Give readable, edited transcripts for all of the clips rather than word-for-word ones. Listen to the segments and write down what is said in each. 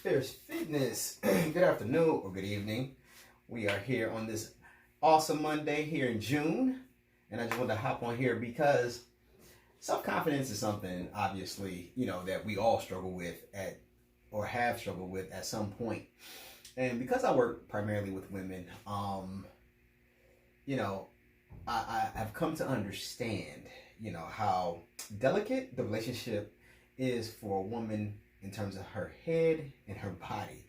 Fierce Fitness. Good afternoon or good evening. We are here on this awesome Monday here in June. And I just wanted to hop on here because self-confidence is something, obviously, that we all struggle with or have struggled with at some point. And because I work primarily with women, I have come to understand, how delicate the relationship is for a woman in terms of her head and her body,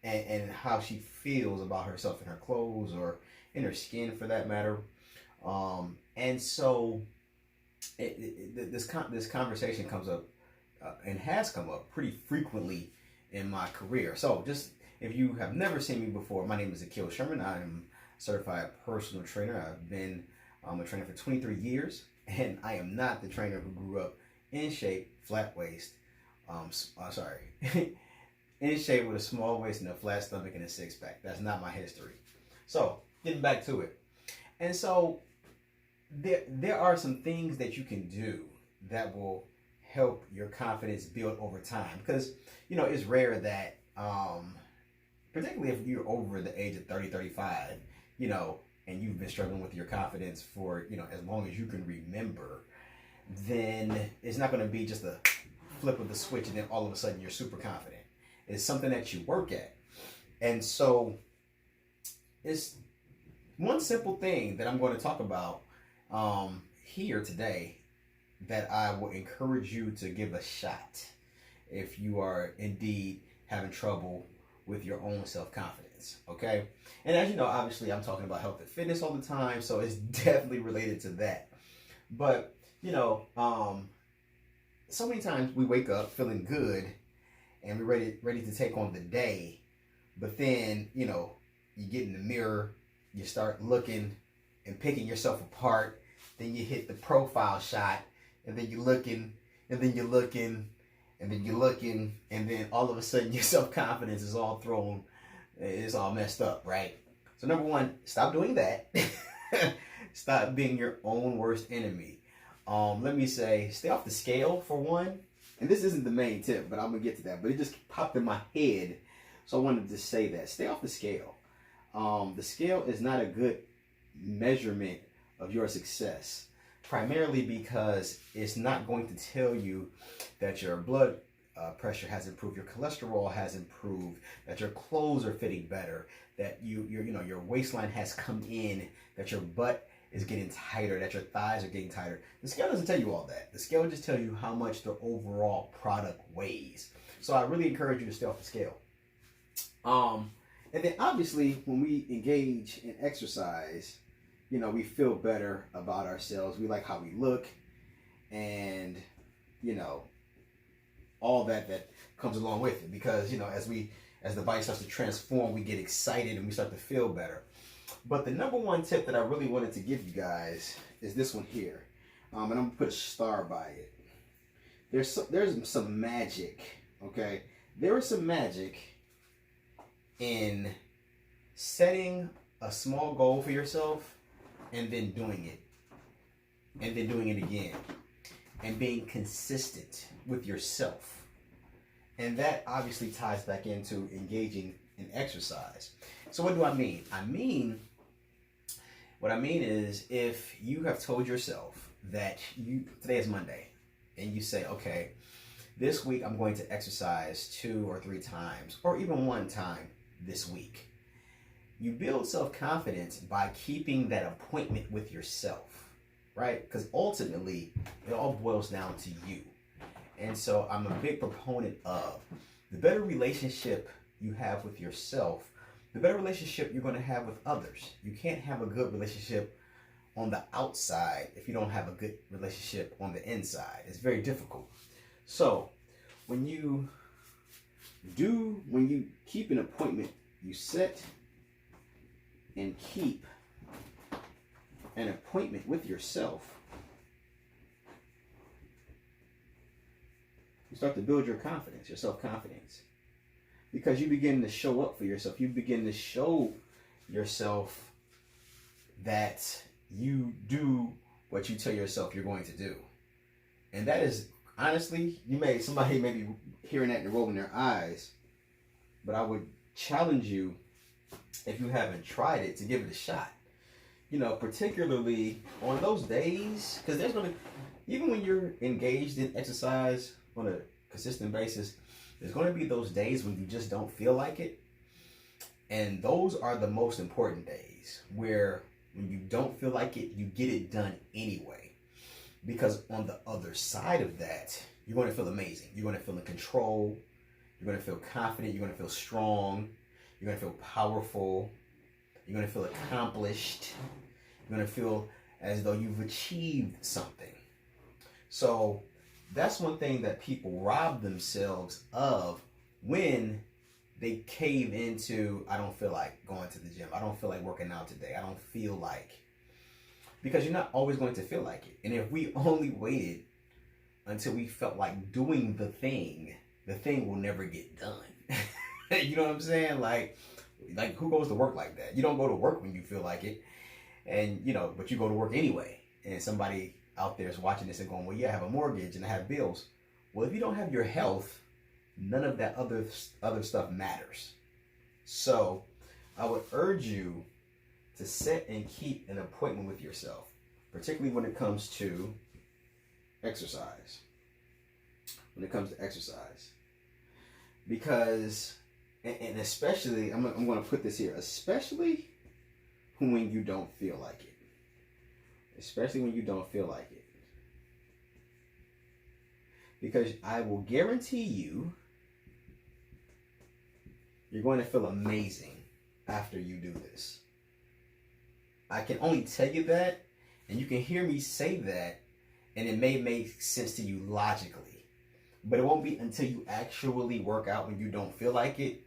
and how she feels about herself in her clothes or in her skin, for that matter. And so this conversation comes up and has come up pretty frequently in my career. So just if you have never seen me before, my name is Akil Sherman. I am a certified personal trainer. I've been a trainer for 23 years, and I am not the trainer who grew up in shape, flat waist. In shape with a small waist and a flat stomach and a six pack. That's not my history. So getting back to it, and so there are some things that you can do that will help your confidence build over time, because it's rare that particularly if you're over the age of 30, 35, and you've been struggling with your confidence for as long as you can remember, then it's not going to be just a flip of the switch and then all of a sudden you're super confident. It's something that you work at. And so it's one simple thing that I'm going to talk about here today that I will encourage you to give a shot if you are indeed having trouble with your own self-confidence, okay? And as you know, obviously I'm talking about health and fitness all the time, so it's definitely related to that. But, so many times we wake up feeling good and we're ready to take on the day, but then, you get in the mirror, you start looking and picking yourself apart, then you hit the profile shot, and then you're looking, and then you're looking, and then you're looking, and then all of a sudden your self-confidence is all thrown, it's all messed up, right? So number one, stop doing that. Stop being your own worst enemy. Let me say, stay off the scale for one. And this isn't the main tip, but I'm going to get to that. But it just popped in my head, so I wanted to say that. Stay off the scale. The scale is not a good measurement of your success, primarily because it's not going to tell you that your blood pressure has improved, your cholesterol has improved, that your clothes are fitting better, that your waistline has come in, that your butt is getting tighter, that your thighs are getting tighter. The scale doesn't tell you all that. The scale just tells you how much the overall product weighs. So I really encourage you to stay off the scale. And then obviously when we engage in exercise, we feel better about ourselves. We like how we look, and all that comes along with it, because as the body starts to transform, we get excited and we start to feel better. But the number one tip that I really wanted to give you guys is this one here, and I'm gonna put a star by it. There's some magic, okay? There is some magic in setting a small goal for yourself and then doing it, and then doing it again, and being consistent with yourself. And that obviously ties back into engaging in exercise. So what do I mean? What I mean is, if you have told yourself that today is Monday, and you say, okay, this week I'm going to exercise 2 or 3 times, or even 1 time this week. You build self-confidence by keeping that appointment with yourself, right? Because ultimately, it all boils down to you. And so I'm a big proponent of the better relationship you have with yourself, the better relationship you're going to have with others. You can't have a good relationship on the outside if you don't have a good relationship on the inside. It's very difficult. So when you keep an appointment, you set and keep an appointment with yourself, you start to build your confidence, your self-confidence. Because you begin to show up for yourself. You begin to show yourself that you do what you tell yourself you're going to do. And that is honestly, somebody may be hearing that and rolling their eyes, but I would challenge you, if you haven't tried it, to give it a shot. Particularly on those days, because there's gonna, even when you're engaged in exercise on a consistent basis, there's gonna be those days when you just don't feel like it, and those are the most important days, where when you don't feel like it, you get it done anyway. Because on the other side of that, you're going to feel amazing. You're going to feel in control. You're going to feel confident. You're going to feel strong. You're going to feel powerful. You're going to feel accomplished. You're going to feel as though you've achieved something. So that's one thing that people rob themselves of when they cave into, I don't feel like going to the gym. I don't feel like working out today. I don't feel like. Because you're not always going to feel like it. And if we only waited until we felt like doing the thing will never get done. You know what I'm saying? Like who goes to work like that? You don't go to work when you feel like it. And, but you go to work anyway. And somebody out there is watching this and going, well, yeah, I have a mortgage and I have bills. Well, if you don't have your health, none of that other stuff matters. So I would urge you to set and keep an appointment with yourself, particularly when it comes to exercise. Because, and especially, I'm going to put this here, especially when you don't feel like it. Because I will guarantee you're going to feel amazing after you do this. I can only tell you that, and you can hear me say that, and it may make sense to you logically. But it won't be until you actually work out when you don't feel like it,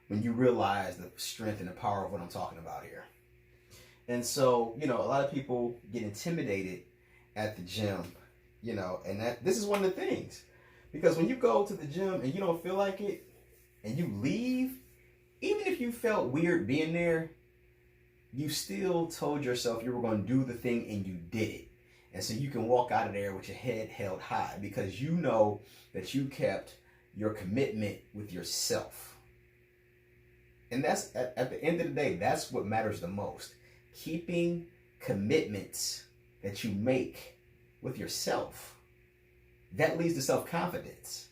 when you realize the strength and the power of what I'm talking about here. And so, a lot of people get intimidated at the gym, and this is one of the things. Because when you go to the gym and you don't feel like it, and you leave, even if you felt weird being there, you still told yourself you were going to do the thing and you did it. And so you can walk out of there with your head held high because you know that you kept your commitment with yourself. And that's, at the end of the day, that's what matters the most. Keeping commitments that you make with yourself. That leads to self-confidence.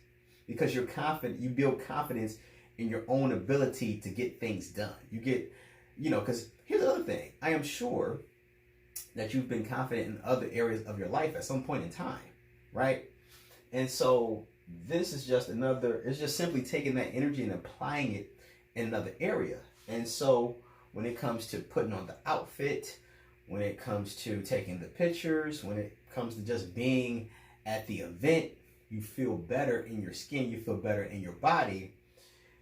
Because you're confident, you build confidence in your own ability to get things done. You get, because here's the other thing. I am sure that you've been confident in other areas of your life at some point in time, right? And so this is just it's just simply taking that energy and applying it in another area. And so when it comes to putting on the outfit, when it comes to taking the pictures, when it comes to just being at the event, you feel better in your skin, you feel better in your body.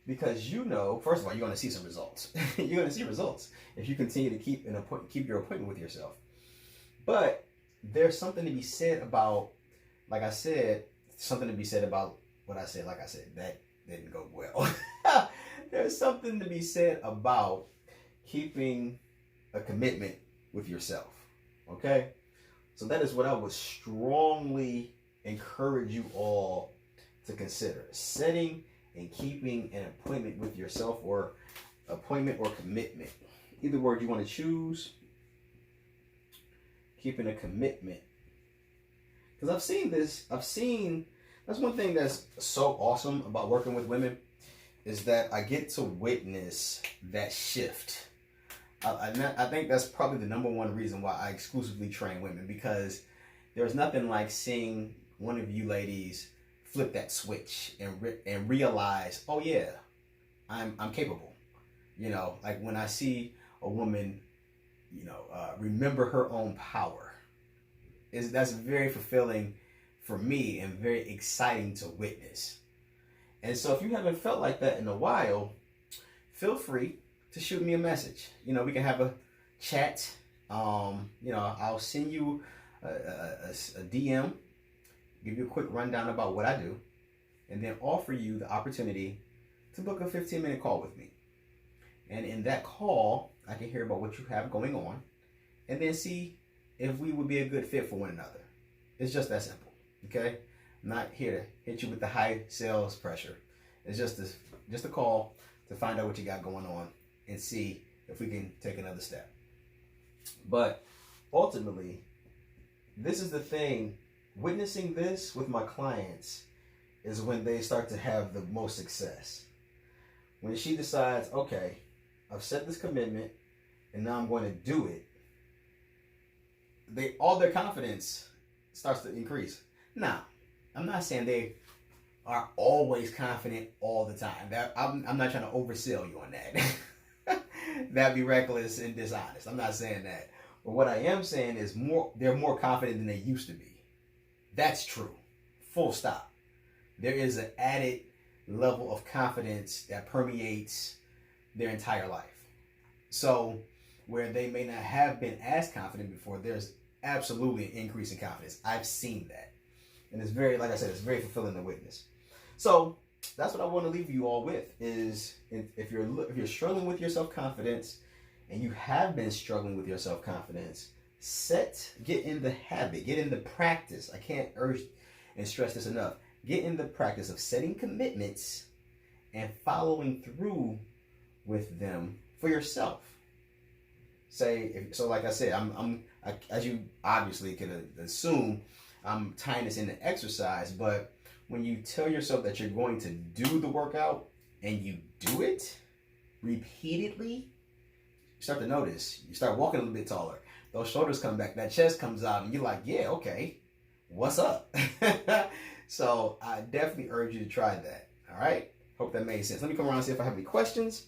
Because first of all, you're going to see some results. You're going to see results if you continue to keep your appointment with yourself. But there's something to be said about, what I said. That didn't go well. There's something to be said about keeping a commitment with yourself. Okay? So that is what I would strongly encourage you all to consider. Setting and keeping an appointment with yourself, or appointment or commitment. Either word you want to choose. Keeping a commitment. Because I've seen that's one thing that's so awesome about working with women, is that I get to witness that shift. I think that's probably the number one reason why I exclusively train women, because there's nothing like seeing one of you ladies flip that switch and realize, oh yeah, I'm capable. Like when I see a woman, remember her own power. That's very fulfilling for me and very exciting to witness. And so if you haven't felt like that in a while, feel free to shoot me a message. We can have a chat. I'll send you a DM, give you a quick rundown about what I do, and then offer you the opportunity to book a 15-minute call with me. And in that call, I can hear about what you have going on, and then see if we would be a good fit for one another. It's just that simple, okay? I'm not here to hit you with the high sales pressure. It's just a call to find out what you got going on and see if we can take another step. But ultimately, this is the thing. Witnessing this with my clients is when they start to have the most success. When she decides, okay, I've set this commitment and now I'm going to do it, all their confidence starts to increase. Now, I'm not saying they are always confident all the time. I'm not trying to oversell you on that. That'd be reckless and dishonest. I'm not saying that. But what I am saying is they're more confident than they used to be. That's true. Full stop. There is an added level of confidence that permeates their entire life. So where they may not have been as confident before, there's absolutely an increase in confidence. I've seen that. And it's very, like I said, it's very fulfilling to witness. So that's what I want to leave you all with is if you're struggling with your self-confidence and you have been struggling with your self-confidence, get in the habit, get in the practice. I can't urge and stress this enough. Get in the practice of setting commitments and following through with them for yourself. Like I said, as you obviously can assume, I'm tying this into exercise, but when you tell yourself that you're going to do the workout and you do it repeatedly, you start to notice. You start walking a little bit taller. Those shoulders come back, that chest comes out, and you're like, yeah, okay, what's up? So I definitely urge you to try that. All right? Hope that made sense. Let me come around and see if I have any questions.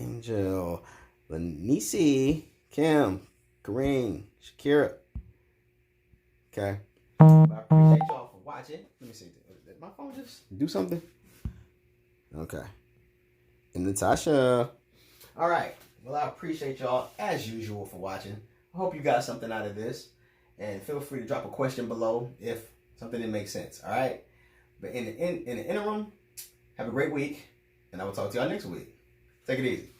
Angel, Lanisi, Kim, Kareem, Shakira. Okay. Well, I appreciate y'all for watching. Let me see. Did my phone just do something? Okay. And Natasha. All right. Well, I appreciate y'all, as usual, for watching. I hope you got something out of this. And feel free to drop a question below if something didn't make sense. All right? But in the interim, have a great week. And I will talk to y'all next week. Take it easy.